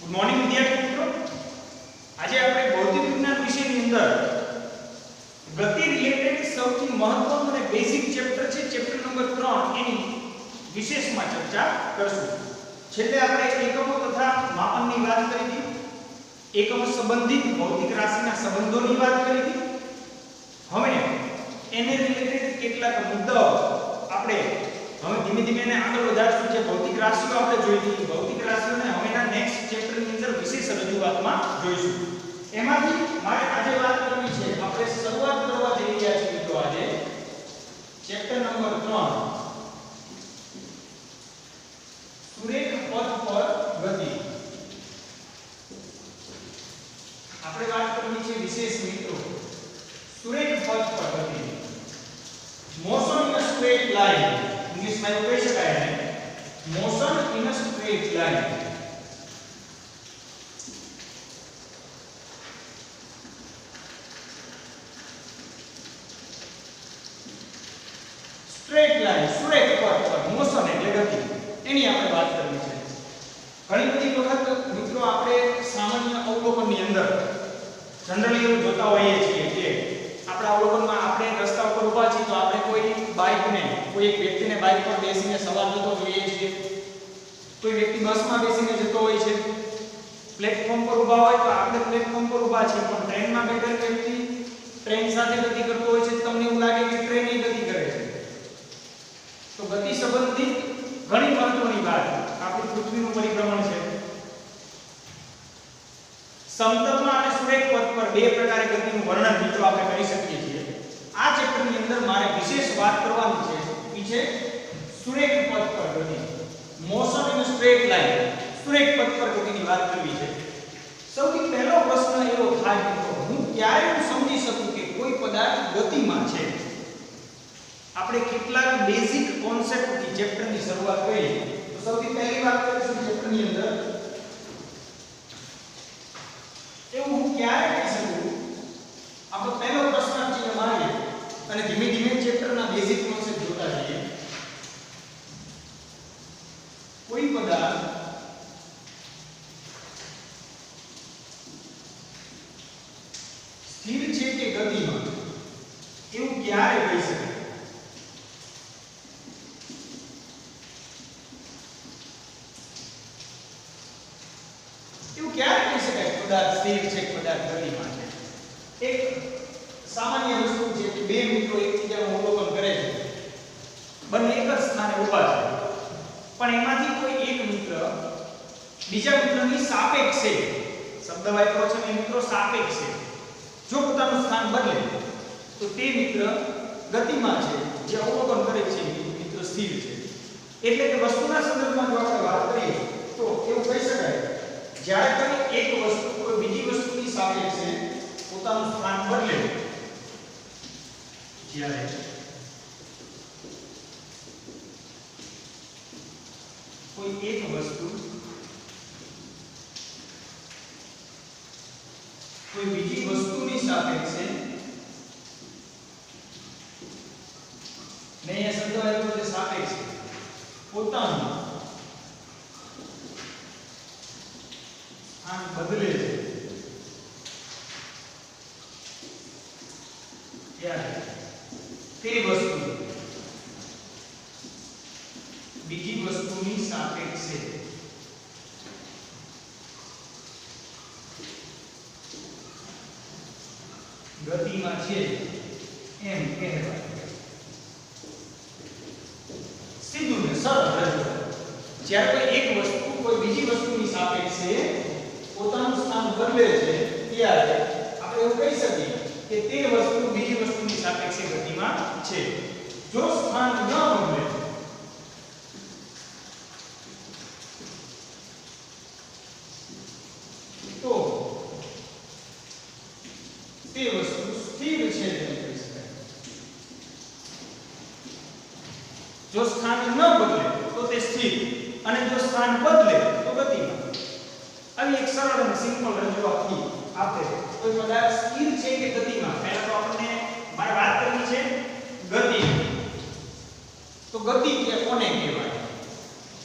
Good morning વિદ્યાર્થી મિત્રો, આજે આપણે ભૌતિક વિજ્ઞાન વિષયની અંદર ગતિ રિલેટેડ સૌથી મહત્વનું અને બેઝિક ચેપ્ટર છે ચેપ્ટર નંબર 3 એની વિશેષમાં ચર્ચા કરશું. છેલ્લે આપણે એકમો તથા માપનની વાત કરી હતી, એકમો સંબંધિત ભૌતિક રાશિના સંબંધોની વાત કરી હતી. હવે એને રિલેટેડ કેટલાક મુદ્દાઓ આપણે હવે ધીમે ધીમે એને આગળ વધારશું. જે ભૌતિક રાશિઓ આપણે જોઈ હતી, ભૌતિક રાશિઓને હવેના નેક્સ્ટ ચેપ્ટરની અંદર વિશેષ રજૂઆતમાં જોઈશું. એમાંથી મારે આજે વાત કરવી છે, આપણે શરૂઆત કરવા જઈ રહ્યા છીએ મિત્રો આજે ચેપ્ટર નંબર 3 સુરેખ પથ પર ગતિ. આપણે વાત કરવી છે વિશેષ મિત્રો સુરેખ પથ પર ગતિ. Motion in a straight line, ઇંગ્લિશમાં એવું કહી શકાય ને, motion in a straight line. Straight line, સુરેખ પથ પર મોશન એટલે ગતિ, એની આપણે વાત કરવી છે. ઘણી બધી વખત મિત્રો આપણે સામાન્ય અવલોકનની અંદર જનરલી એવું જોતા હોઈએ છીએ કે આપણા અવલોકનમાં આપણે રસ્તા ઉપર ઊભા છીએ તો આપણે કોઈ બાઇકને, કોઈ એક વ્યક્તિને બાઇક પર બેસીને સવાર જતો જોઈએ છીએ, કોઈ વ્યક્તિ બસમાં બેસીને જતો હોય છે, પ્લેટફોર્મ પર ઊભા હોય તો આપણે પ્લેટફોર્મ પર ઊભા છીએ, પણ ટ્રેનમાં બેઠેલ વ્યક્તિ ટ્રેન સાથે ગતિ કરતો હોય છે, તમને એવું લાગે કે ટ્રેન એ ગતિ કરે છે. તો ગતિ સંબંધિત ઘણી મહત્વની વાત આપણી પૃથ્વીનું પરિભ્રમણ છે. સમતલમાં અને સુરેખ પથ પર બે પ્રકારે ગતિનું વર્ણન મિત્રો આપણે કરી શકીએ છીએ. આ ચેપ્ટરની અંદર મારે વિશેષ વાત કરવાની છે એ છે સુરેખ પથ પર ગતિ, મોશન ઇન સ્ટ્રેટ લાઇન. સુરેખ પથ પર ગતિની વાત કરવી છે. સૌથી પહેલો પ્રશ્ન એવો થાય મિત્રો, હું ક્યારે સમજી શકું કે કોઈ પદાર્થ ગતિમાં છે? આપણે કેટલાક બેઝિક કોન્સેપ્ટથી ચેપ્ટરની શરૂઆત કરીએ તો સૌથી પહેલી વાત કરીશું ચેપ્ટરની અંદર એવું હું ક્યારે કહી શકું, આપણો પહેલો પ્રશ્ન ચિહ્ન મારીએ અને ધીમે ધીમે ચેપ્ટરના બેઝિક કોન્સેપ્ટ જોતા જઈએ. કોઈ પદાર્થ સ્થિર છે કે ગતિમાં એવું ક્યારે કહી શકાય? એવું ક્યારે કહી શકાય પદાર્થ સ્થિર છે કે પદાર્થ ગતિમાં છે? એક સામાન્ય વસ્તુ છે કે બે મિત્રો એકબીજાનું અવલોકન કરે છે, બંને એક જ સ્થાને ઊભા છે, પણ એમાંથી કોઈ એક મિત્ર બીજા મિત્રની સાપેક્ષે, શબ્દ વાપરો છે ને મિત્રો સાપેક્ષે, જો પોતાનું સ્થાન બદલે તો તે મિત્ર ગતિમાં છે, જે અવલોકન કરે છે મિત્ર સ્થિર છે. એટલે કે વસ્તુના સંદર્ભમાં જો આપણે વાત કરીએ તો એવું કહી શકાય જ્યારે કોઈ એક વસ્તુ કોઈ બીજી વસ્તુની સાપેક્ષે પોતાનું સ્થાન બદલે, જ્યારે કોઈ એક વસ્તુ કોઈ બીજી વસ્તુની સાપેક્ષે, ને એ શબ્દ આવ્યો છે સાપેક્ષે, પોતાનું સ્થાન બદલે છે, ત્યારે તે વસ્તુ બીજી વસ્તુની સાપેક્ષે ગતિમાં છે એમ કહેવાય. સીધું ને સરળ રજૂઆત. જ્યારે કોઈ એક વસ્તુ કોઈ બીજી વસ્તુની સાપેક્ષે પોતાનું સ્થાન બદલે છે ત્યારે આપણે એવું કહી શકીએ કે તે વસ્તુ બીજી વસ્તુની સાપેક્ષે ગતિમાં છે. જો સ્થાન ન બદલે તો તે વસ્તુ સ્થિર છે તેમ કહી શકાય. જો સ્થાન ન બદલે તો તે સ્થિર, અને જો સ્થાન બદલે તો ગતિમાં. આવી એક સરળ અને સિમ્પલ રજૂઆતથી આપણે કોઈ પદાર્થ સ્થિર છે કે ગતિમાં, પહેલા તો આપણને મારે વાત કરવી છે ગતિ. તો ગતિ કે કોને કહેવાય?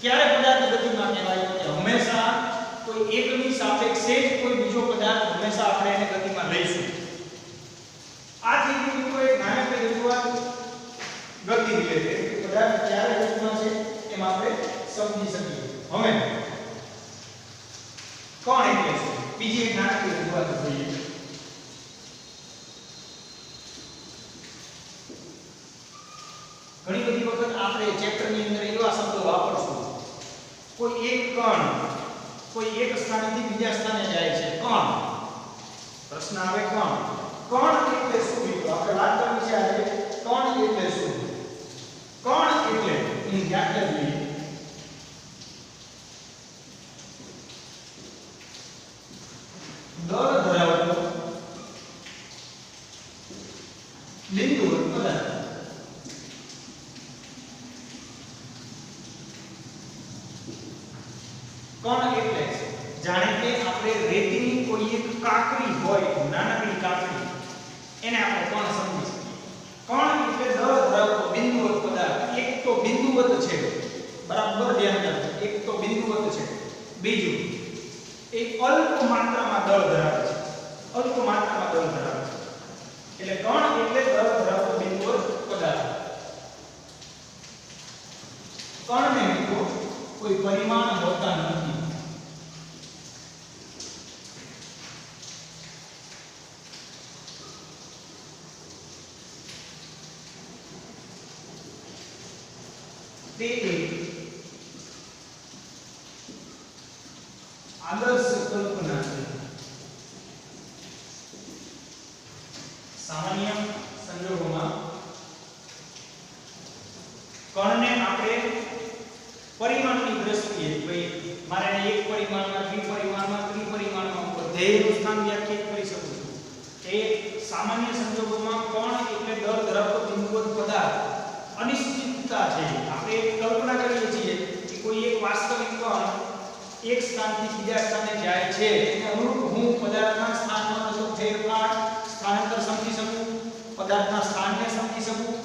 ક્યારે પદાર્થ ગતિમાં કહેવાય? કે હંમેશા કોઈ એકની સાપેક્ષે જ કોઈ બીજો પદાર્થ હંમેશા આપણે એને ગતિમાં લઈશું. આ થઈ ગયું મિત્રો એક નાનકડી રજૂઆત ગતિ રિલેટેડ પદાર્થ ક્યારે ગતિમાં છે એમ આપણે સમજી શકીએ. હવે કોણ એટલે શું બીજી એક નાનકડી રજૂઆત જોઈએ. ઘણી બધી વખત આપણે ચેપ્ટરની અંદર એવા શબ્દો વાપરશું. કોઈ એક કણ કોઈ એક સ્થાનેથી બીજા સ્થાને જાય છે. કણ પ્રશ્ન આવે કણ એટલે શું મિત્રો? આપણે વાત કરવી છે આજે કણ એટલે શું. કણ એટલે એની વ્યાખ્યા જોઈએ. દળ ધરાવતો બિંદુવત પદાર્થ. કણ એટલે જાણે કે આપણે રેતીની કોઈ એક કાકરી હોય, નાનકડી કાકરી, એને આપણે કણ સમજી શકીએ. કણ એટલે દળ ધરાવતો બિંદુવત પદાર્થ. એક તો બિંદુવત છે, બરાબર ધ્યાન રાખજો. એક તો બિંદુવત છે, બીજું એ અલ્પ માત્રામાં દળ ધરાવે છે. અલ્પ માત્રામાં દળ ધરાવે છે એટલે કણ એટલે દળ ધરાવતો બિંદુવત પદાર્થ. કણને મિત્રો કોઈ પરિમાણ હોતા નથી. તે આદર્શ કલ્પના છે. સામાન્ય સંજોગોમાં કણને આપણે પરિમાણની દ્રષ્ટિએ ભાઈ મારે એને એક પરિમાણમાં, દ્વિપરિમાણમાં, ત્રિપરિમાણમાં બધેનું સ્થાન વ્યાખ્યાયિત કરી શકું છું. એ સામાન્ય સંજોગોમાં કણ એટલે દળ ધરાવતો બિંદુવત પદાર્થ. અનિશ્ચિતતા છે. આપણે કલ્પના કરીએ છીએ કે કોઈ એક વાસ્તવિક કણ એક સ્થાનથી બીજા સ્થાને જાય છે, એને અનુરૂપ હું પદાર્થના સ્થાનમાં થતો ફેરફાર, સ્થાનાંતર સમજી શકું, પદાર્થના સ્થાનને સમજી શકું,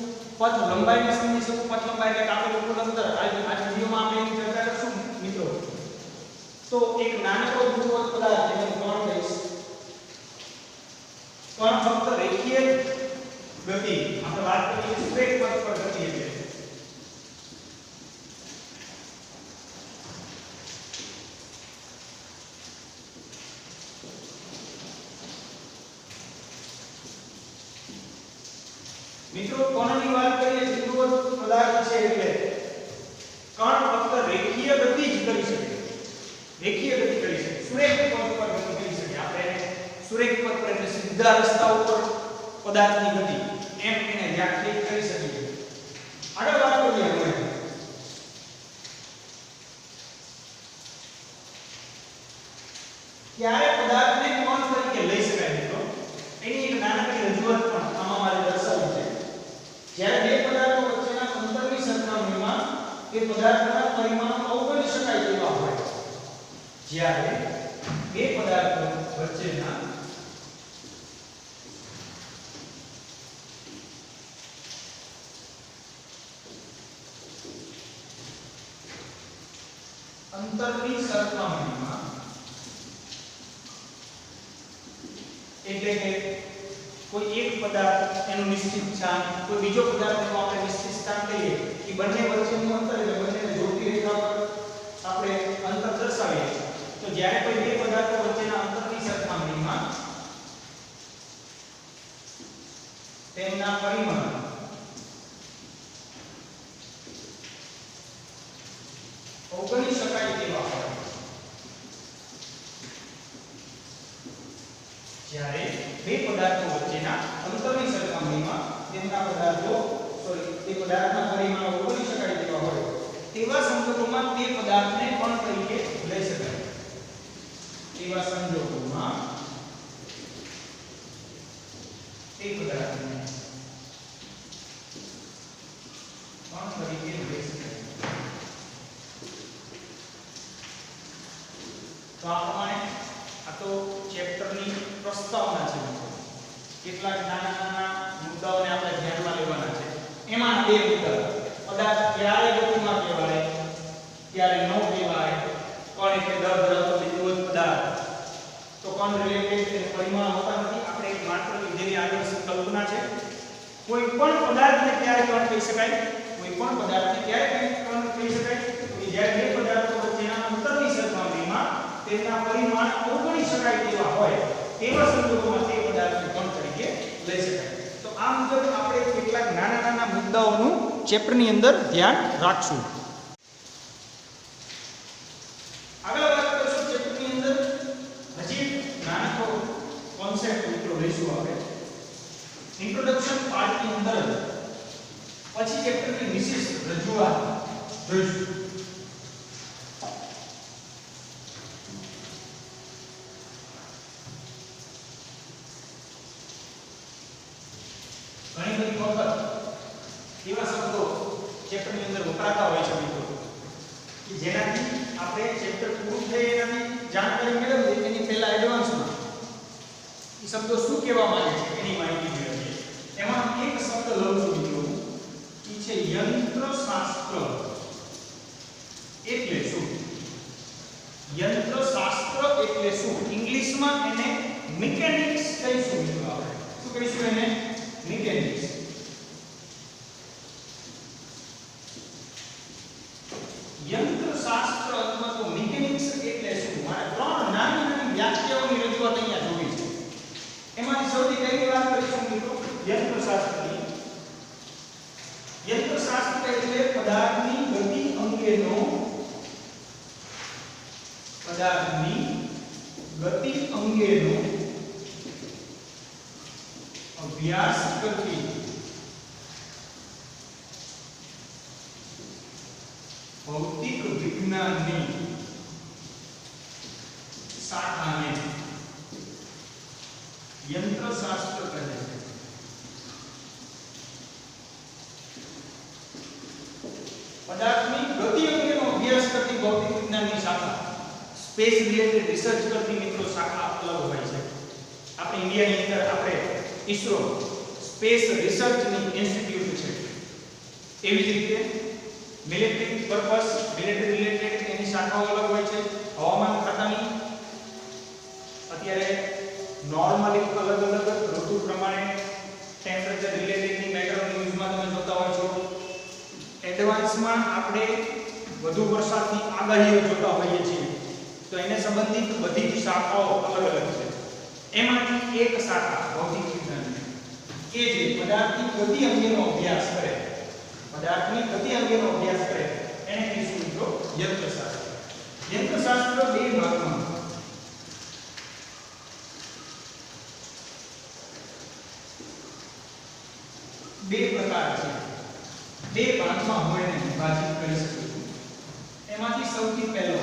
પથ લંબાઈને સમજી શકું. પથ લંબાઈ એટલે કાપેલું કુલ અંતર. આ વિડિયોમાં આપણે એની ચર્ચા કરશું મિત્રો. તો એક નાનકડો બિંદુવત પદાર્થ જેને કણ કહીશ. કણ ફક્ત રેખીય ગતિ, આપણે વાત કરીએ સ્ટ્રેટ પથ પર ગતિ એટલે મિત્રો કણની વાત કરીએ બિંદુવત પદાર્થ છે એટલે કણ ફક્ત રેખીય ગતિ જ કરી શકે. રેખીય ગતિ કરી શકે, સુરેખ પથ પર ગતિ કરી શકે. આપણે સુરેખ પથ પર એટલે સીધા રસ્તા ઉપર પદાર્થની ગતિ એમ એને વ્યાખ્યાયિત કરી શકીએ. આગળ વાત કરીએ હવે ક્યારે પદાર્થને કણ તરીકે લઈ શકાય મિત્રો એની એક નાનકડી રજૂઆત પણ આમાં મારે દર્શાવવી છે. જ્યારે બે પદાર્થો વચ્ચેના અંતરની સરખામણીમાં એ પદાર્થના પરિમાણો અવગણી શકાય તેવા હોય. જ્યારે બે પદાર્થો વચ્ચેના અંતરની સરખામણીમાં એટલે કે કોઈ એક પદાર્થ એનું નિશ્ચિત સ્થાન, કોઈ બીજો પદાર્થ એનું આપણે નિશ્ચિત સ્થાન કહીએ કે બંને વચ્ચેનું અંતર એટલે બંનેને જોડતી રેખા પર આપણે અંતર દર્શાવીએ. તો જ્યારે કોઈ બે પદાર્થો વચ્ચેના અંતરની સરખામણીમાં તેમના પરિમાણ અવગણી શકાય તેવા હોય. જ્યારે બે પદાર્થો વચ્ચેના અંતરની સરખામણીમાં તેમના તે પદાર્થના પરિમાણો અવગણી શકાય તેવા હોય તેવા સંજોગોમાં તે પદાર્થને કણ તરીકે લઈ શકાય. તેવા સંજોગોમાં તે પદાર્થને કણ તરીકે લઈ શકાય. તો આ પ્રમાણે આ તો ચેપ્ટરની પ્રસ્તાવના છે. કેટલાક નાના નાના મુદ્દાઓને આપણે ધ્યાનમાં લેવાના છે. એમાં બે મુદ્દા: પદાર્થ ક્યારે ગતિમાં કહેવાય, ક્યારે ન કહેવાય, कण એટલે દર ધરાવતો બિંદુવત પદાર્થ તો કણ રિલેટેડ એને પરિમાણ હોતા નથી આપણે એક માત્ર લીધેલી આદર્શ કલ્પના છે કોઈ પણ પદાર્થને ક્યારે કણ કહી શકાય કોઈ પણ પદાર્થને ક્યારે કણ કહી શકાય કે જ્યારે બે પદાર્થો વચ્ચેના અંતરની સરખામણીમાં તેમના પરિમાણ અવગણી શકાય તેવા હોય તેવા સંજોગોમાં તે પદાર્થને કણ તરીકે લઈ શકાય તો આ મુજબ આપણે કેટલાક નાના નાના મુદ્દાઓનું ચેપ્ટરની અંદર ધ્યાન રાખશું આગળ વાત કરીશું ચેપ્ટરની અંદર હજી નાનકો કોન્સેપ્ટ મિત્રો લઈશું આપણે ઇન્ટ્રોડક્શન પાર્ટની અંદર પછી ચેપ્ટરની વિશેષ રજૂઆત જોઈશું ઘણી બધી વખત એવા શબ્દો ચેપ્ટરની અંદર વપરાતા હોય છે મિત્રો કે જેનાથી આપણે ચેપ્ટર પૂરું થઈ એનાથી જાણકારી મેળવીએ એની પહેલા એડવાન્સમાં એ શબ્દો શું કહેવા માંગે છે એની માહિતી મેળવીએ એમાં એક શબ્દ લઉં છું મિત્રો એ છે યંત્રશાસ્ત્ર એટલે શું યંત્રશાસ્ત્ર એટલે શું ઇંગ્લિશમાં એને મિકેનિક્સ કહીશું મિત્રો આપણે શું કહીશું એને મિકેનિક્સ યંત્રશાસ્ત્ર અથવા તો મિકેનિક્સ એટલે શું મારે ત્રણ નાની નાની વ્યાખ્યાઓની રજૂઆત અહીંયા જોવી છે એમાંથી સૌથી પહેલી વાત કરીશું મિત્રો યંત્રશાસ્ત્રની યંત્રશાસ્ત્ર એટલે પદાર્થની ગતિ અંગેનો અભ્યાસ કરતી ભૌતિક વિજ્ઞાનની શાખાને યંત્રશાસ્ત્ર કહે છે પદાર્થની ગતિ અંગેનો અભ્યાસ કરતી ભૌતિક વિજ્ઞાનની શાખા સ્પેસ રિલેટેડ રિસર્ચ કરતી મિત્રો શાખા અલગ હોય છે આપણે ઇન્ડિયાની અંદર આપણે ISRO સ્પેસ રિસર્ચની ઇન્સ્ટિટ્યૂટ છે એવી જ રીતે મિલિટરી પર્પસ મિલિટરી રિલેટેડ એની શાખાઓ અલગ હોય છે હવામાન ખાતાની અત્યારે નોર્મલી અલગ અલગ ઋતુ પ્રમાણે ટેમ્પરેચર રિલેટેડની મેટ્રો ન્યૂઝમાં તમે જોતા હોય છો એડવાન્સમાં આપણે વધુ વરસાદની આગાહીઓ જોતા હોઈએ છીએ તો એને સંબંધિત બધી જ શાખાઓ અલગ અલગ છે એમાંથી એક શાખા ભૌતિક વિજ્ઞાનની કે જે પદાર્થની ગતિ અંગેનો અભ્યાસ કરે પદાર્થની ગતિ અંગેનો અભ્યાસ કરે એને કહીશું મિત્રો યંત્રશાસ્ત્ર યંત્રશાસ્ત્ર બે ભાગમાં બે પ્રકાર છે બે ભાગમાં હું એને વિભાજિત કરી શકું છું એમાંથી સૌથી પહેલો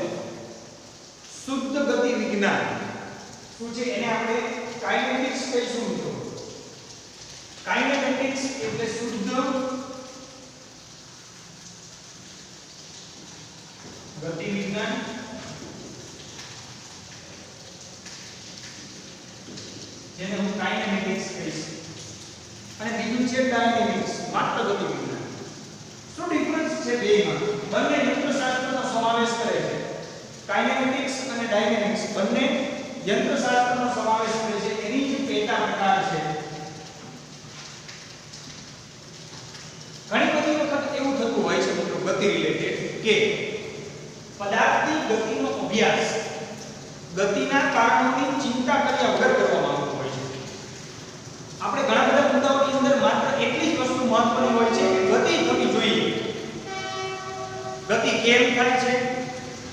શુદ્ધ ગતિ વિજ્ઞાન શું છે એને આપણે કાઇનેટિક્સ કહીશું મિત્રો કાઇનેટિક્સ એટલે શુદ્ધ ગતિ વિજ્ઞાન જેને હું કાઇનેટિક્સ કહીશ અને બીજું છે ડાયનેમિક્સ માત્ર ગતિ વિજ્ઞાન શું ડિફરન્સ છે બેમાં બંને યંત્રશાસ્ત્રનો સમાવેશ કરે છે કાઇનેટિક્સ અને ડાયનેમિક્સ બંને યંત્રશાસ્ત્રનો સમાવેશ કરે છે એની જે પેટા પ્રકાર છે ઘણી બધી વખત એવું થતું હોય છે મિત્રો ગતિ રિલેટેડ કે પદાર્થની ગતિનો અભ્યાસ ગતિના કારણોની ચિંતા કર્યા વગર કરવામાં આવતો હોય છે આપણે ઘણા બધા મુદ્દાઓની અંદર માત્ર એટલી જ વસ્તુ મહત્વની હોય છે કે ગતિ થવી જોઈએ ગતિ કેમ થાય છે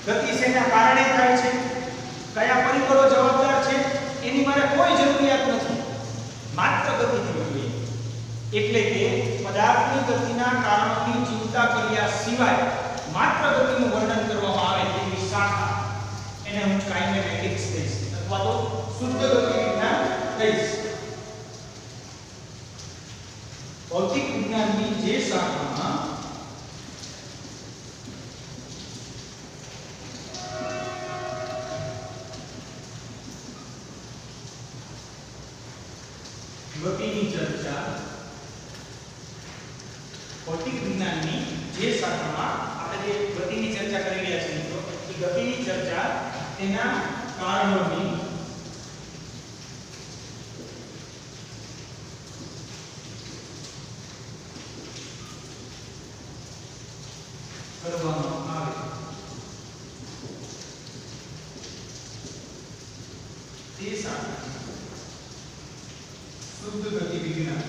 ગતિ શેના કારણે થાય છે કયા પરિબળો જવાબદાર છે એની મારે કોઈ જરૂરિયાત નથી માત્ર ગતિ થવી જોઈએ એટલે કે પદાર્થની ગતિના કારણોની ચિંતા કર્યા સિવાય માત્ર ગતિનું વર્ણન કરવામાં આવે તેવી શાખા એને હું કાઇનેટિક્સ કહીશ અથવા તો શુદ્ધ ગતિ વિજ્ઞાન કહીશ ભૌતિક વિજ્ઞાનની જે શાખામાં ગતિની ચર્ચા ભૌતિક વિજ્ઞાનની જે શાખામાં આપણે જે ગતિની ચર્ચા કરી રહ્યા છીએ મિત્રો એ ગતિની ચર્ચા તેના કારણોની કરવામાં આવે તે સાથે શુદ્ધ ગતિ વિજ્ઞાન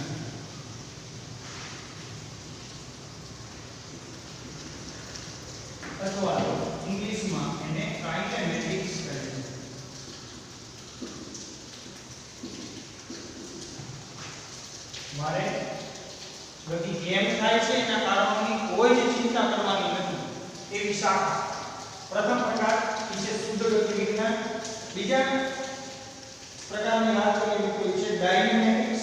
અથવા ઇંગ્લિશમાં એને કાઇનેમેટિક્સ કહે છે. મારે ગતિ કેમ થાય છે એના કારણોની કોઈ જ ચિંતા કરવાની નથી. એવી શાખા પ્રથમ પ્રકાર છે શુદ્ધ ગતિ વિજ્ઞાન. બીજા પ્રકારની વાત કરીએ મિત્રો છે ડાયનેમિક્સ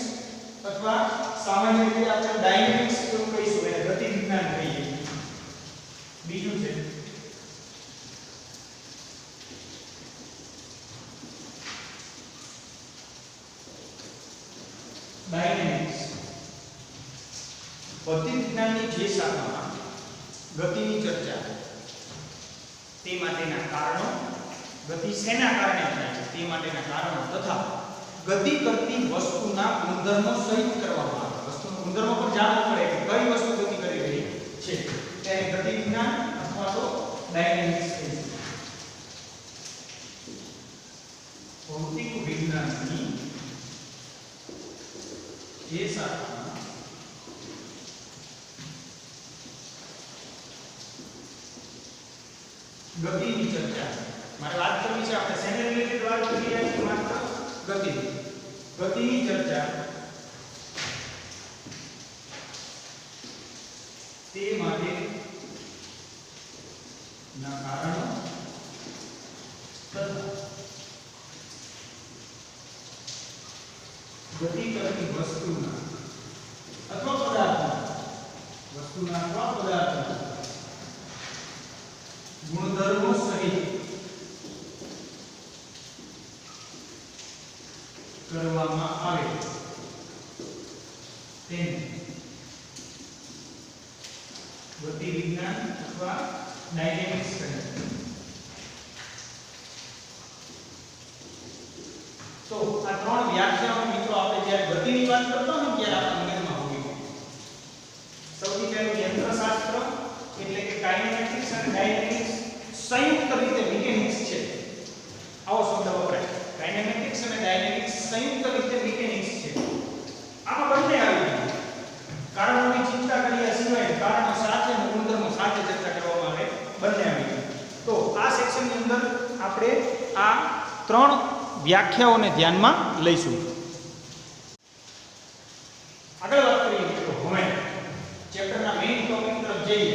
અથવા સામાન્ય રીતે આપણે ડાયનેમિક્સ એવું કહીશું એટલે ગતિ વિજ્ઞાન કહીએ. બીજું છે ડાયનેમિક્સ. ગતિ વિજ્ઞાનની જે શાખામાં ગતિની ચર્ચા તે માટેના કારણો, ગતિ શેના કારણે થાય છે તે માટેના કારણો તથા ગતિ કરતી વસ્તુના ગુણધર્મો સંયુક્ત કરવામાં આવે. વસ્તુના ગુણધર્મો પર જાણવું પડે કે કઈ વસ્તુ ગતિ કરી રહી છે તેને ગતિ વિજ્ઞાન અથવા તો ડાયનેમિક્સ કહીએ. ભૌતિક વિજ્ઞાનની જે શાખામાં ગતિની ચર્ચા મારે વાત કરવી છે. આપણે શેને રિલેટેડ વાત કરી રહ્યા છીએ? માત્ર ગતિની ચર્ચા તે માટે ના કારણો તથા ગતિ કરતી વસ્તુના અથવા પદાર્થના ગુણધર્મો સહિત કરવામાં આવે તેને ગતિ વિજ્ઞાન અથવા ડાયનેમિક્સ કહે છે. તો આ ત્રણ વ્યાખ્યાઓ મિત્રો આપણે જ્યારે ગતિની વાત કરતા હોય ત્યારે આપણા મગજમાં હોવી જોઈએ. સૌથી પહેલું યંત્રશાસ્ત્ર એટલે કે કાઇનેમેટિક્સ અને ડાયનેમિક્સ સંયુક્ત રીતે મિકેનિક્સ છે. આવો શબ્દ વપરાય. કાઇનેમેટિક્સ અને ડાયનેમિક્સ સંયુક્ત રીતે મિકેનિક્સ છે. આમાં બંને આવી જાય. કારણોની ચિંતા કર્યા સિવાય કારણો સાથે અને ગુણધર્મો સાથે ચર્ચા કરવામાં આવે બંને આવી જાય. તો આ સેક્શનની અંદર આપણે આ ત્રણ વ્યાખ્યાઓને ધ્યાનમાં લઈશું. આગળ વાત કરીએ મિત્રો હવે ચેપ્ટરના મેઇન ટોપિક તરફ જઈએ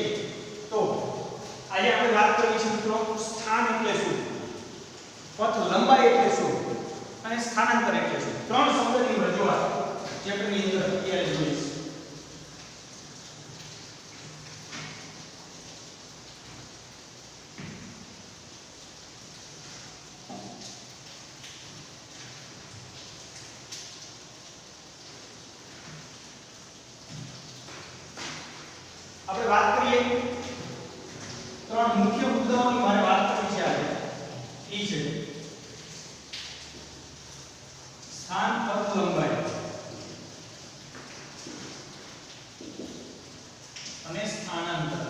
તો આજે આપણે વાત કરવી છે મિત્રો સ્થાન એટલે શું, પથ લંબાઈ એટલે શું અને સ્થાનાંતર એટલે શું. ત્રણ શબ્દની રજૂઆત ચેપ્ટરની અંદર અત્યારે જોઈશું. આપણે વાત કરીએ ત્રણ મુખ્ય મુદ્દાઓની મારે વાત કરવી છે આજે. એ છે સ્થાન, પથ, લંબાઈ અને સ્થાનાંતર.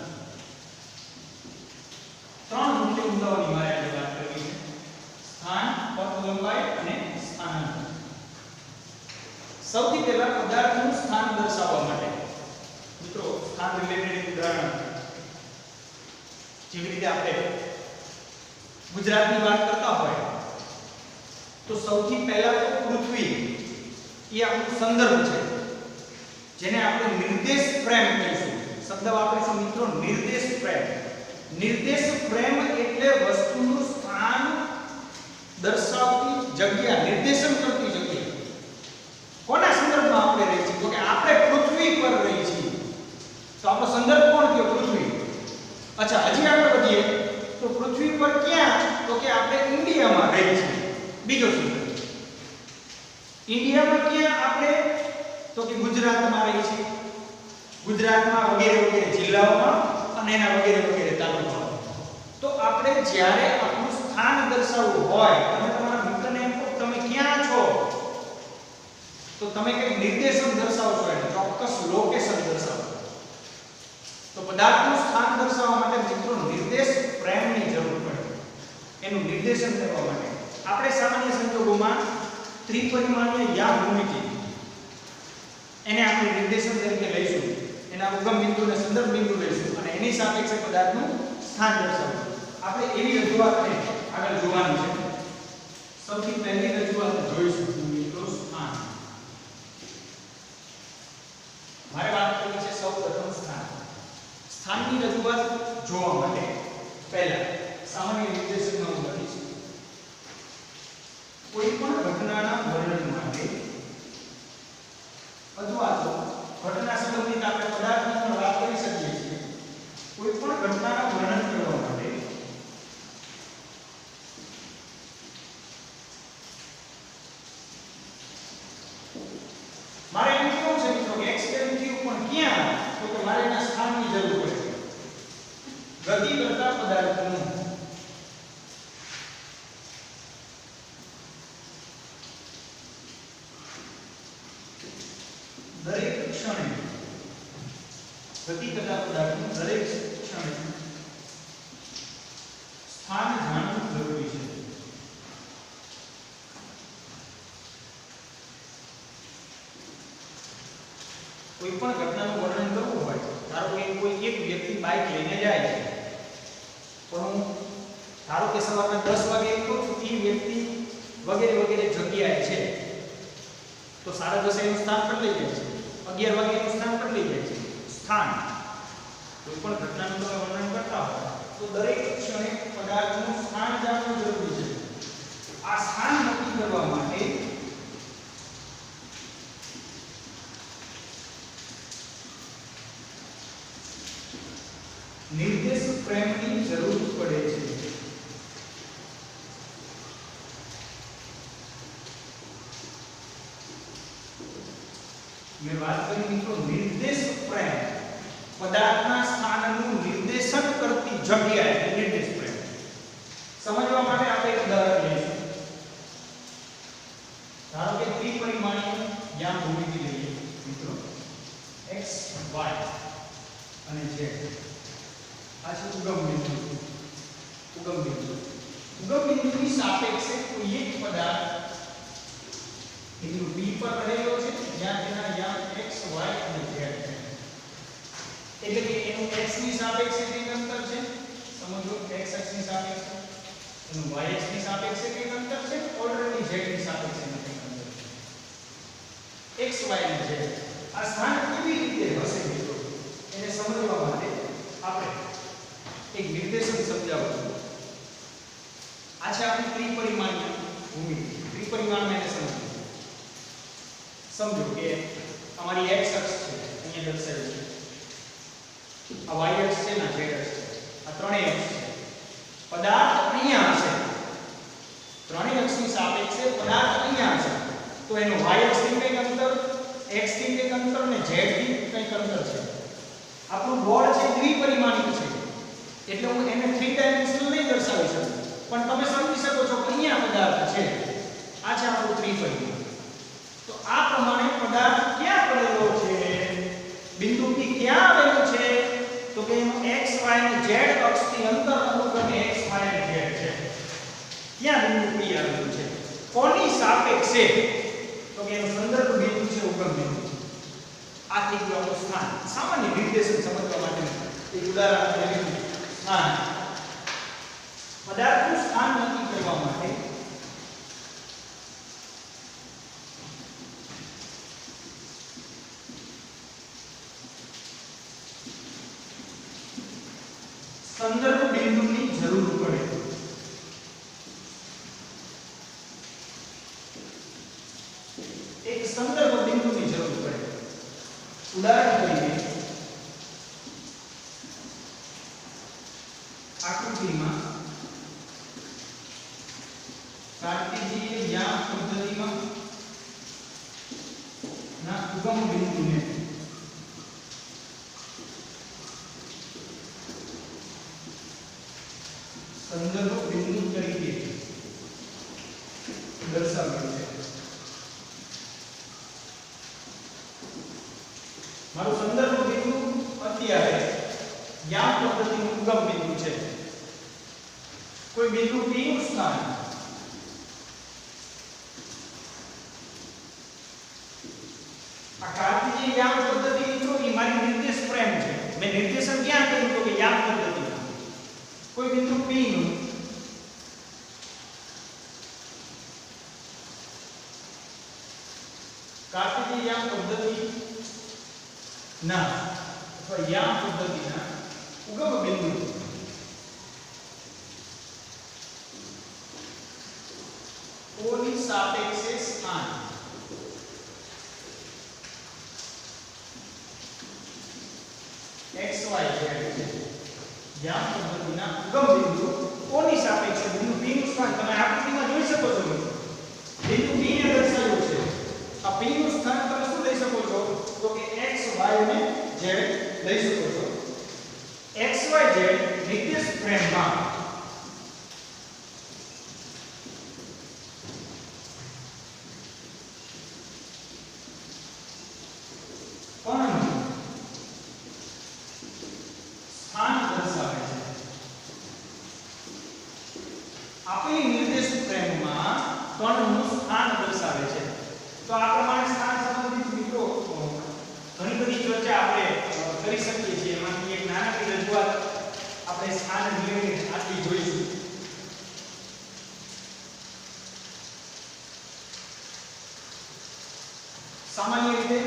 ત્રણ મુખ્ય મુદ્દાઓની મારે આજે વાત કરવી છે. સ્થાન, પથ, લંબાઈ અને સ્થાનાંતર. સૌથી પહેલા પદાર્થનું સ્થાન દર્શાવવા માટે મિત્રો સ્થાન રિલેટેડ ઉદાહરણ જેવી રીતે આપણે ગુજરાતની વાત કરતા હોય તો સૌથી પહેલા તો પૃથ્વી એ આપણો સંદર્ભ છે જેને આપણે નિર્દેશ ફ્રેમ કહીશું. શબ્દ વાપરીશું મિત્રો નિર્દેશ ફ્રેમ. નિર્દેશ ફ્રેમ એટલે વસ્તુનું સ્થાન દર્શાવતી જગ્યા, નિર્દેશન કરતી જગ્યા. કોના સંદર્ભમાં આપણે રહી છીએ? તો કે આપણે પૃથ્વી પર રહી છીએ. તો આપણો સંદર્ભ કોણ થયો? પૃથ્વી. અચ્છા, હજી આગળ વધીએ તો પૃથ્વી પર ક્યાં? તો કે આપણે ઇન્ડિયામાં રહીએ છીએ. બીજો સંદર્ભ ઇન્ડિયામાં ક્યાં? આપણે તો કે ગુજરાતમાં રહીએ છીએ. ગુજરાતમાં વગેરે વગેરે જિલ્લાઓમાં અને એના વગેરે વગેરે તાલુકાઓમાં. તો આપણે જ્યારે આપણું સ્થાન દર્શાવવું હોય, તમે તમારા મિત્રને એમ કહો તમે ક્યાં છો, તો તમે કંઈક નિર્દેશન દર્શાવશો, એટલે ચોક્કસ લોકેશન દર્શાવશો. તો પદાર્થનું સ્થાન દર્શાવવા માટે મિત્રો નિર્દેશ ફ્રેમની જરૂર પડે. એનું નિર્દેશન કરવા માટે આપણે સામાન્ય સંજોગોમાં ત્રિપરિમાણીય યા ભૂમિતિ એને આપણે નિર્દેશન તરીકે લઈશું. એના ઉગમ બિંદુ અને સંદર્ભ બિંદુ લઈશું અને એની સાપેક્ષે પદાર્થનું સ્થાન દર્શાવવું. આપણે એવી રજૂઆતને આગળ જોવાની છે. સૌથી પહેલી રજૂઆત જોઈશું મિત્રો સ્થાન. મારે વાત કરવી છે સૌપ્રથમ સ્થાન. સ્થાનની રજૂઆત જોવા માટે પહેલા સામાન્ય નિર્દેશકમાં હું લખીશ કોઈ પણ ઘટનાના વર્ણન માટે અથવા તો ઘટના સંબંધિત આપણે પદાર્થની પણ વાત કરી શકીએ છીએ. કોઈ પણ ઘટનાનું વર્ણન કરવા માટે મારે એમ કેવું છે મિત્રો કે x કેમ થયું પણ ક્યાં, તો કે મારે એના સ્થાનની જરૂર પડે. ગતિ કરતા પદાર્થનું દરેક ક્ષણે ગતિ કરતા પદાર્થનું દરેક ક્ષણે સ્થાન જાણવું જરૂરી છે. કોઈ પણ ઘટનાનું વર્ણન કરવું હોય, ધારો કે કોઈ એક વ્યક્તિ બાઇક લઈને જાય છે, પણ ધારો કે સવારના 10 વાગે કહું છું એ વ્યક્તિ વગેરે વગેરે જગ્યાએ છે, તો 10:30 એનું સ્થાન પર લઈ જાય છે, 11 વાગે એનું સ્થાન પર લઈ જાય છે. સ્થાન કોઈ પણ ઘટનાનું તમે વર્ણન કરતા હો તો દરેક ક્ષણે પદાર્થનું સ્થાન જાણવું જરૂરી છે. આ સ્થાન નક્કી કરવા માટે નિર્દેશ ફ્રેમની જરૂર પડે છે. મેં વાત કરી મિત્રો નિર્દેશ ફ્રેમ, પદાર્થના સ્થાનનું નિર્દેશન કરતી જગ્યા એટલે નિર્દેશ ફ્રેમ. સમજવા માટે આપણે એક ઉદાહરણ લઈશું. ધારો કે ત્રિપરિમાણીય યા ભૂમિતિ લઈએ મિત્રો, x y અને z. આ છે ઉગમ બિંદુ. ઉગમ બિંદુની સાપેક્ષે કોઈ એક પદાર્થ બિંદુ B પર રહેલો છે, જ્યાં તેના યામ x y અને z છે. એટલે કે એનું x ની સાપેક્ષે કંઈક અંતર છે, સમજો x અક્ષની સાપેક્ષે, એનું y અક્ષની સાપેક્ષે કંઈક અંતર છે, ઓર્ડરની z ની સાપેક્ષે કંઈક અંતર છે. x y અને z આ સ્થાન કેવી રીતે હશે મિત્રો, એને સમજવા માટે આપણે એક નિર્દેશન સમજાવું છું. આ છે આપણી ત્રિપરિમાણીય ભૂમિતિ. ત્રિપરિમાણમાં એને સમજો કે અમારી x અક્ષ છે, અહીંયા દર્શાવેલ છે, આ y અક્ષ છે, ના z અક્ષ છે, આ ત્રણેય અક્ષ છે. પદાર્થ અહીંયા હશે, ત્રણેય અક્ષની સાપેક્ષે પદાર્થ અહીંયા હશે, તો એનું y અક્ષથી કંઈક અંતર, x થી કંઈક અંતર અને z થી કંઈક અંતર છે. આપણું બોર્ડ છે ત્રિપરિમાણીય છે, એટલે હું એને 3 ડાયમેન્શનલ નહીં દર્શાવી શકું, પણ તમે સમજી શકો છો કે અહીંયા પદાર્થ છે. આ છે આપણું ત્રિપરિમાણ. તો આ પ્રમાણે પદાર્થ ક્યાં પડેલો છે, બિંદુ P ક્યાં આવેલું છે, તો કે એનું x y અને z અક્ષથી અંતર અનુક્રમે x y અને z છે. ક્યાં બિંદુ P આવેલું છે, કોની સાપેક્ષે, તો કે એનું સંદર્ભ બિંદુ છે ઉગમ બિંદુ. આ થઈ ગયું આપણું સ્થાન. સામાન્ય નિર્દેશન સમજવા માટે એક ઉદાહરણ આપણે લઈશું. સ્થાન, પદાર્થનું સ્થાન નક્કી કરવા માટે સંદર્ભ બિંદુની જરૂર પડે. એક સંદર્ભ બિંદુની જરૂર પડે. ઉદાહરણ તરીકે આકૃતિમાં કાર્ટેશિયન યામ પદ્ધતિમાં ના ઉગમ બિંદુને દર્શાવ્યું છે. મારું સંદર્ભ બિંદુ અત્યારે યામ પદ્ધતિનું ઉગમ બિંદુ છે. કોઈ બિંદુ P નું સ્થાન આ કાર્તિજીય યામ પદ્ધતિ મિત્રો એ મારી નિર્દેશ ફ્રેમ છે. મેં નિર્દેશન ક્યાં કર્યું તો કે યામ પદ્ધતિમાં કોઈ બિંદુ P નું કાર્તિજીય યામ પદ્ધતિ ના અથવા યામ પદ્ધતિના ઉગમ બિંદુ O ની સાપેક્ષે સ્થાન x y z છે. યામ પદ્ધતિના ઉગમ બિંદુ O ની સાપેક્ષે બિંદુ P નું સ્થાન તમે આકૃતિમાં જોઈ શકો છો. બિંદુ P ને દર્શાવ્યું છે. આ P નું સ્થાન તમે શું લઈ શકો છો તો કે x y અને z લઈ શકો છો. x y z નિર્દેશ ફ્રેમમાં સ્થાન દર્શાવે છે. આપેલી નિર્દેશ ફ્રેમમાં કણનું સ્થાન દર્શાવે છે. તો આ પ્રમાણે સ્થાન સંબંધિત મિત્રો ઘણી બધી ચર્ચા આપણે કરી શકીએ છીએ. એમાંથી એક નાનકડી રજૂઆત આપણે સ્થાન રિલેટેડ આટલી જોઈશું. સામાન્ય રીતે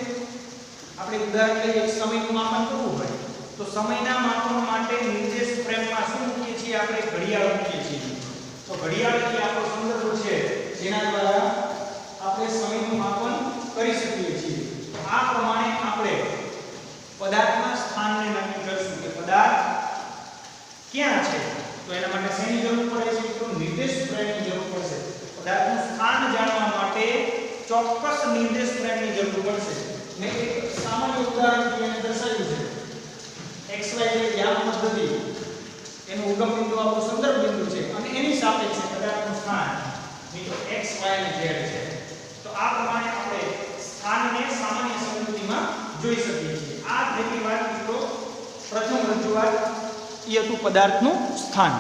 આપણે ઉદાહરણ લઈએ એક સમયનું માપન કરવું હોય તો સમયના માપન માટે નિર્દેશ ફ્રેમમાં શું મૂકીએ છીએ આપણે ઘડિયાળ મૂકીએ છીએ. તો ઘડિયાળ એ આપણો સંદર્ભ છે જેના દ્વારા આપણે સમયનું માપન કરી શકીએ છીએ. આ પ્રમાણે આપણે પદાર્થના સ્થાનને નક્કી કરીશું કે પદાર્થ ક્યાં છે. તો એના માટે શેની જરૂર પડે છે તો નિર્દેશ ફ્રેમની જરૂર પડશે. પદાર્થનું સ્થાન જાણવા માટે ચોક્કસ નિર્દેશ ફ્રેમની જરૂર પડશે. મેં એક સામાન્ય ઉદાહરણથી એને દર્શાવ્યું છે. x y z યામ પદ્ધતિ એનું ઉગમ બિંદુ આપણો સંદર્ભ બિંદુ છે અને એની સાપેક્ષે પદાર્થનું સ્થાન મિત્રો x y અને z છે. તો આ પ્રમાણે આપણે સ્થાનને સામાન્ય સમજૂતીમાં જોઈ શકીએ છીએ. આ જેવી વાત મિત્રો પ્રથમ રજૂઆત એ હતું પદાર્થનું સ્થાન.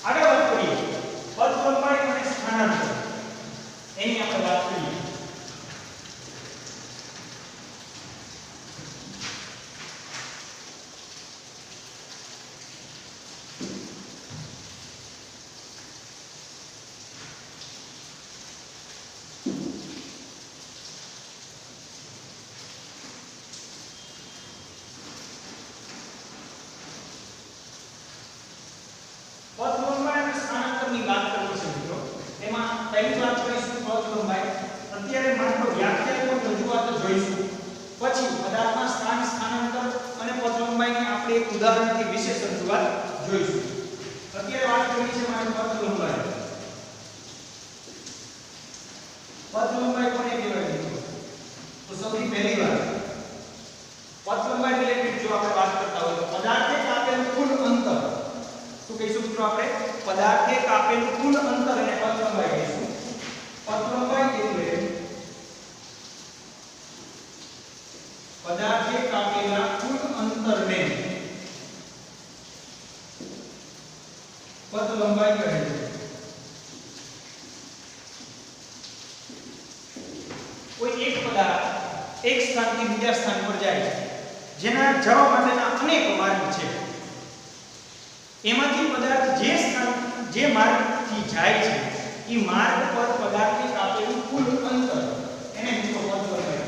આગળ વાત કરીએ પદ લંબાઈ અને સ્થાનાંતર એની આપણે વાત કરીએ. પદ લંબાઈ અને સ્થાનાંતરની વાત કરવી છે મિત્રો. એમાં પહેલી વાત કરીશું પદ લંબાઈ. અત્યારે માત્ર વ્યાખ્યાત્મક રજૂઆત જોઈશું. પછી પદાર્થના સ્થાન સ્થાનાંતર અને પદ લંબાઈની આપણે એક ઉદાહરણથી વિશેષ રજૂઆત જોઈશું. અત્યારે વાત કરવી છે મારી પદ લંબાઈ. પદ લંબાઈ કોને કહેવાય મિત્રો? તો સૌથી પહેલી વાત પદ લંબાઈ રિલેટેડ જો આપણે વાત કરતા હોય તો પદાર્થે કાપેલું કુલ અંતર શું કહીશું મિત્રો આપણે? પદાર્થે કાપેલું કુલ અંતર એને પદ લંબાઈ કહીશું. પદ લંબાઈ એટલે પદાર્થે કાપેલા કુલ અંતરને પદ લંબાઈ કહે છે. કોઈ એક પદાર્થ એક સ્થાનથી બીજા સ્થાન પર જાય છે જેના જવા માટેના અનેક માર્ગ છે. એમાંથી પદાર્થ જે માર્ગથી જાય છે એ માર્ગ પર પદાર્થે કાપેલું કુલ અંતર એને મિત્રો પદ લંબાઈ.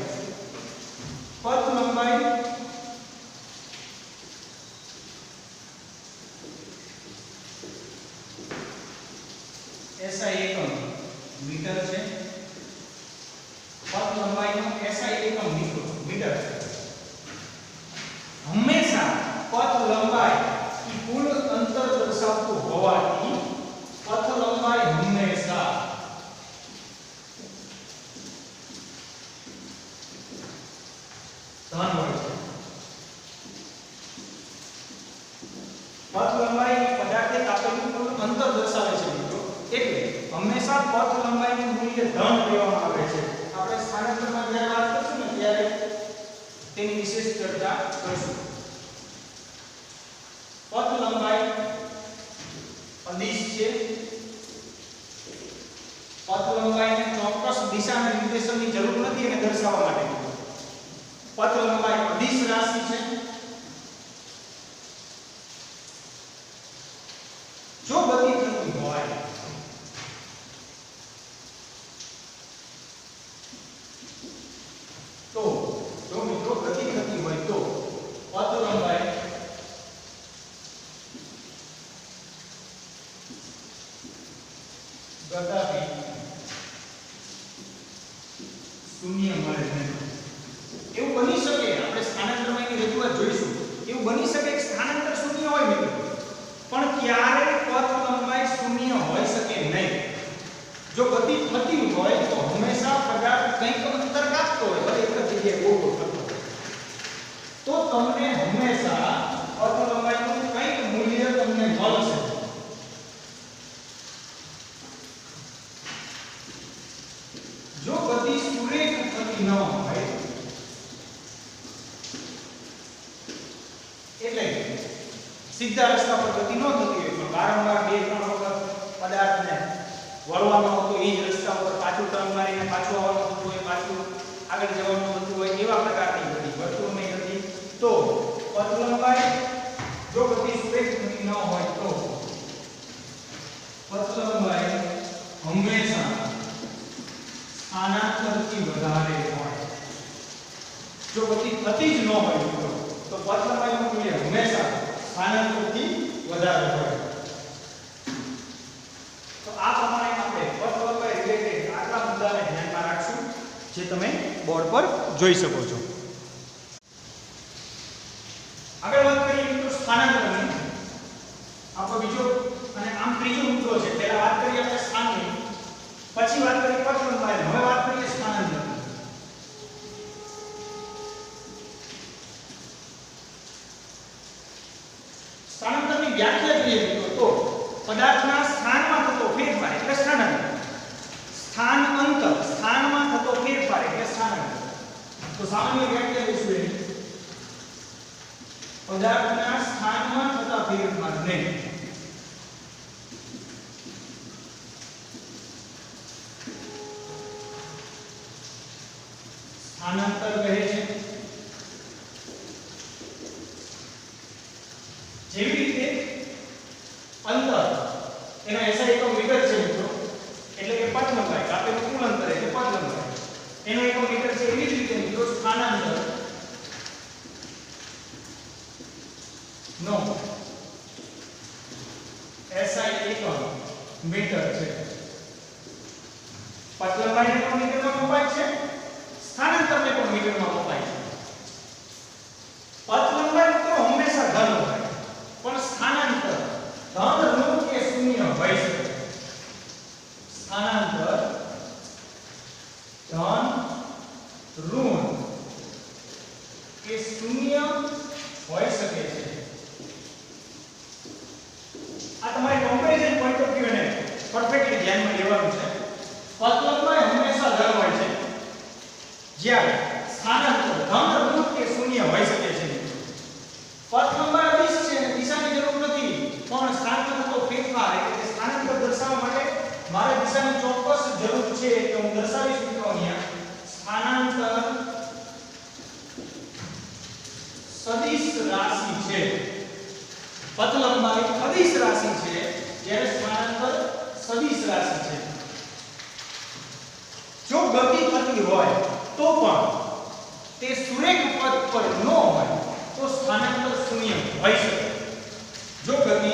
પદ લંબાઈ SI એકમ મીટર છે. પદ લંબાઈનો SI એકમ મીટર છે. હંમેશા પથ લંબાઈ ઈ કુલ અંતર દર્શાવતું હોવાથી પથ લંબાઈ હંમેશા ધન હોય છે. પથ લંબાઈ પદાર્થે કાપેલું કુલ અંતર દર્શાવે છે મિત્રો. એટલે હંમેશા પથ લંબાઈનું મૂલ્ય ધન લેવામાં આવે છે. આપણે સ્થાનાંતરમાં જ્યારે વાત કરશું ને ત્યારે તેની વિશેષ ચર્ચા કરીશું. પથ લંબાઈ અદિશ છે. પથ લંબાઈને ચોક્કસ દિશા અને નિર્દેશનની જરૂર નથી એને દર્શાવવા માટે. પથ લંબાઈ અદિશ રાશિ છે. જો ગતિ થતી હોય તો જો મિત્રો ગતિ થતી હોય તો પથ લંબાઈ કદાપી શૂન્ય મળે નહીં. એવું બની શકે, આપણે સ્થાનાંતરમાં એની રજૂઆત જોઈશું, એવું બની શકે કે સ્થાનાંતર શૂન્ય હોય મિત્રો, પણ ક્યારે પથ લંબાઈ શૂન્ય હોઈ શકે નહીં. જો ગતિ થતી હોય તો હંમેશા પદાર્થ કંઈક અંતર કાપતો હોય, ભલે એક જ જગ્યાએ ગોળ થતો હોય, તો તમને હંમેશા પથ લંબાઈનું કંઈક મૂલ્ય તમને મળશે. જો ગતિ સુરેખ થતી ન હોય એટલે સીધા રસ્તા પર ગતિ ન થતી હોય પણ વારંવાર 2-3 વખત પદાર્થને વળવાનો હતો, એ જ રસ્તા પર પાછું ટર્ન મારીને પાછું આવવાનું થતું હોય, પાછું આગળ જવાનું થતું હોય, એવા પ્રકારની ગતિ વર્તુળની ગતિ, તો પથ લંબાઈ જો ગતિ સુરેખ થતી ન હોય તો પથ લંબાઈ હંમેશા સ્થાનાંતરથી વધારે હોય. જો ગતિ થતી જ ન હોય મિત્રો તો પથ લંબાઈનું મૂલ્ય હંમેશા સ્થાનાંતરથી વધારે હોય. તો આ પ્રમાણે આપણે પથ લંબાઈ રિલેટેડ આટલા મુદ્દાને ધ્યાનમાં રાખશું, જે તમે બોર્ડ પર જોઈ શકો છો. આગળ વાત કરીએ મિત્રો સ્થાનાંતરની. આપણો બીજો અને આમ ત્રીજો મુદ્દો છે. પહેલા વાત કરીએ આપણે સ્થાનની, પછી વાત કરીએ પથ લંબાઈની, હવે વાત કરીએ સ્થાનાંતરની. સ્થાનાંતરની વ્યાખ્યા જોઈએ મિત્રો તો પદાર્થના સ્થાનમાં થતો ફેરફાર એટલે સ્થાનાંતર. સ્થાન અંતર, સ્થાનમાં થતો ફેરફાર એટલે સ્થાનાંતર. તો સામાન્ય વ્યાખ્યા લઈશું એની. પદાર્થના સ્થાનમાં થતા ફેરફારને સ્થાનાંતર કહે છે. જેવી રીતે અંતર એનો એસઆઈ એકમ મીટર છે મિત્રો, એટલે કે પથ લંબાઈ, આપેલું કુલ અંતર એટલે પથ લંબાઈ એનો એકમ મીટર છે. એવી જ રીતે મિત્રો સ્થાનાંતર નો એસઆઈ એકમ મીટર છે. પથ લંબાઈને પણ મીટરમાં મપાય છે, સ્થાનાંતરને પણ મીટરમાં મપાય છે. પથ લંબાઈ તો હંમેશા ધન હોય, પણ સ્થાનાંતર ધન ઋણ કે શૂન્ય હોઈ શકે. સ્થાનાંતર ધન ઋણ કે શૂન્ય હોઈ શકે છે. આ તમારી કમ્પેરિઝન પોઈન્ટ ઓફ વ્યૂ ને પરફેક્ટલી ધ્યાનમાં લેવાનું છે. પથ લંબાઈ હંમેશા ધન હોય છે, જ્યારે સ્થાનાંતર ધન ઋણ કે શૂન્ય હોઈ શકે છે. પથ લંબાઈ અદિશ છે અને દિશાની જરૂર નથી, પણ સ્થાનમાં થતો ફેરફાર એટલે કે સ્થાનાંતર દર્શાવવા માટે મારે દિશાની ચોક્કસ જરૂર છે, તો હું દર્શાવીશ મિત્રો અહીંયા. સ્થાનાંતર સદિશ રાશિ છે. પથ લંબાઈ અદિશ રાશિ છે, જ્યારે સ્થાનાંતર સદિશ રાશિ છે. જો ગતિ થતી હોય તો પણ તે સુરેખ પથ પર ન હોય તો સ્થાનાંતર શૂન્ય હોઈ શકે. જો ગતિ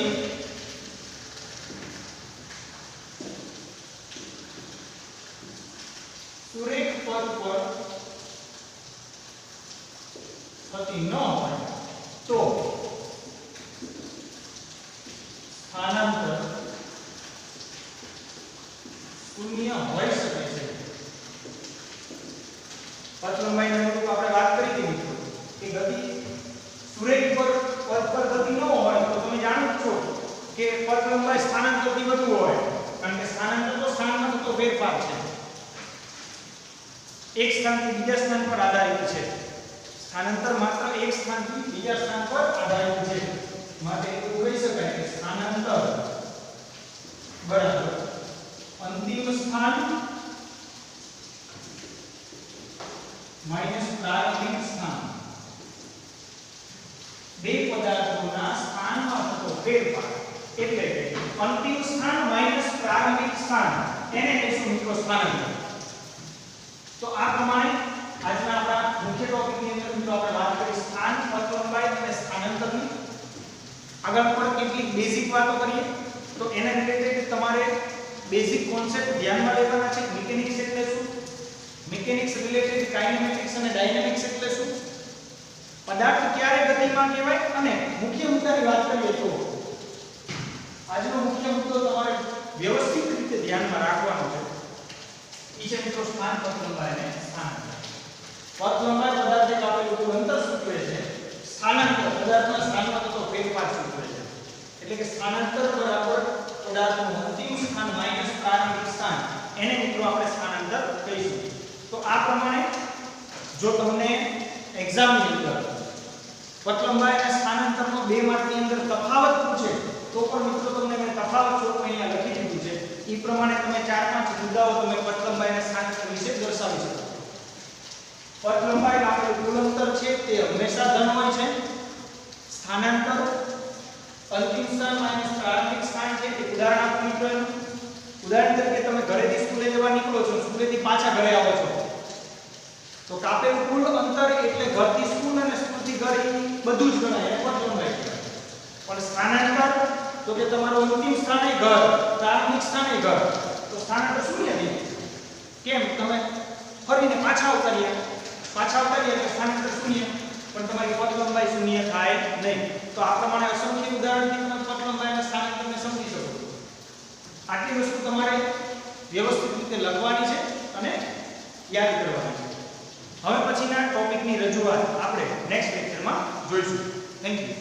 સુરેખ પથ પર થતી ન હોય તો સ્થાનાંતર શૂન્ય હોઈ શકે છે. પથ લંબાઈના અનુરૂપ આપણે વાત કરી હતી મિત્રો કે ગતિ સુરેખ પથ પર ગતિ ન હોય તો તમે જાણો જ છો કે પથ લંબાઈ સ્થાનાંતરથી વધુ હોય, કારણ કે સ્થાનાંતર તો સ્થાનમાં થતો ફેરફાર છે, એક સ્થાનથી બીજા સ્થાન પર આધારિત છે. સ્થાનાંતર માત્ર એક સ્થાનથી બીજા સ્થાન પર આધારિત છે. માટે એવું કહી શકાય કે સ્થાનાંતર બરાબર અંતિમ સ્થાન માઈનસ પ્રારંભિક સ્થાન. બે પદાર્થોના સ્થાનમાં થતો ફેરફાર એટલે કે અંતિમ સ્થાન માઈનસ પ્રારંભિક સ્થાન એને કહીશું મિત્રો સ્થાનાંતર. તો આ પ્રમાણે આજના આપણા મુખ્ય ટોપિકની અંદર મિત્રો આપણે વાત કરી સ્થાન, પથ લંબાઈ અને સ્થાનાંતરની. આગળ પણ કેટલીક બેઝિક વાતો કરીએ. તો એના રિલેટેડ તમારે બેઝિક કોન્સેપ્ટ ધ્યાનમાં લેવાના છે. મિકેનિક્સ એટલે શું, મિકેનિક્સ રિલેટેડ કાઇનેમેટિક્સ અને ડાયનેમિક્સ એટલે શું, પદાર્થ ક્યારે ગતિમાં કહેવાય, અને મુખ્ય મુદ્દાની વાત કરીએ તો આજનો મુખ્ય મુદ્દો તમારે વ્યવસ્થિત રીતે ધ્યાનમાં રાખવાનો છે. ઈ છે મિત્રો સ્થાન, પથ લંબાઈ અને સ્થાનાંતર. પથ લંબાઈ પદાર્થે કાપેલું કુલ અંતર સૂચવે છે. સ્થાનાંતર પદાર્થના સ્થાનમાં થતો ફેરફાર સૂચવે છે. એટલે કે સ્થાનાંતર બરાબર પદાર્થનું અંતિમ સ્થાન માઈનસ પ્રારંભિક સ્થાન, એને મિત્રો આપણે સ્થાનાંતર કહીશું. તો આ પ્રમાણે જો તમને એક્ઝામની અંદર પથ લંબાઈ અને સ્થાનાંતરનો 2 માર્કની અંદર તફાવત પૂછે તો પણ મિત્રો તમને મેં તફાવત સ્વરૂપે અહીંયા લખી દીધું છે. એ પ્રમાણે તમે 4-5 મુદ્દાઓ તમે પથ લંબાઈ અને સ્થાનાંતર વિશે દર્શાવી શકો. પથ લંબાઈ આપણે કુલ અંતર છે તે હંમેશા ધન હોય છે. સ્થાનાંતર અંતિમ સ્થાન માઈનસ પ્રારંભિક સ્થાન છે. એક ઉદાહરણ આપું મિત્રો. ઉદાહરણ તરીકે તમે ઘરેથી સ્કૂલે જવા નીકળો છો, સ્કૂલેથી પાછા ઘરે આવો છો, તો કાપેલું કુલ અંતર એટલે ઘરથી સ્કૂલ અને સ્કૂલથી ઘર બધું જ ગણાય, પથ લંબાઈ કહેવાય. પણ સ્થાનાંતર તો કે તમારું અંતિમ સ્થાન એ ઘર, પ્રારંભિક સ્થાન એ ઘર, તો સ્થાનાંતર શૂન્ય થઈ. કેમ? તમે ફરીને પાછા આવતા રહ્યા એટલે સ્થાનાંતર શૂન્ય, પણ તમારી પથ લંબાઈ શૂન્ય થાય નહીં. તો આ પ્રમાણે અસંખ્ય ઉદાહરણથી તમે પથ લંબાઈ અને સ્થાનાંતરને સમજી શકો. આટલી વસ્તુ તમારે વ્યવસ્થિત રીતે લખવાની છે અને યાદ કરવાની છે. હવે પછીના ટોપિકની રજૂઆત આપણે નેક્સ્ટ લેક્ચરમાં જોઈશું. Thank you.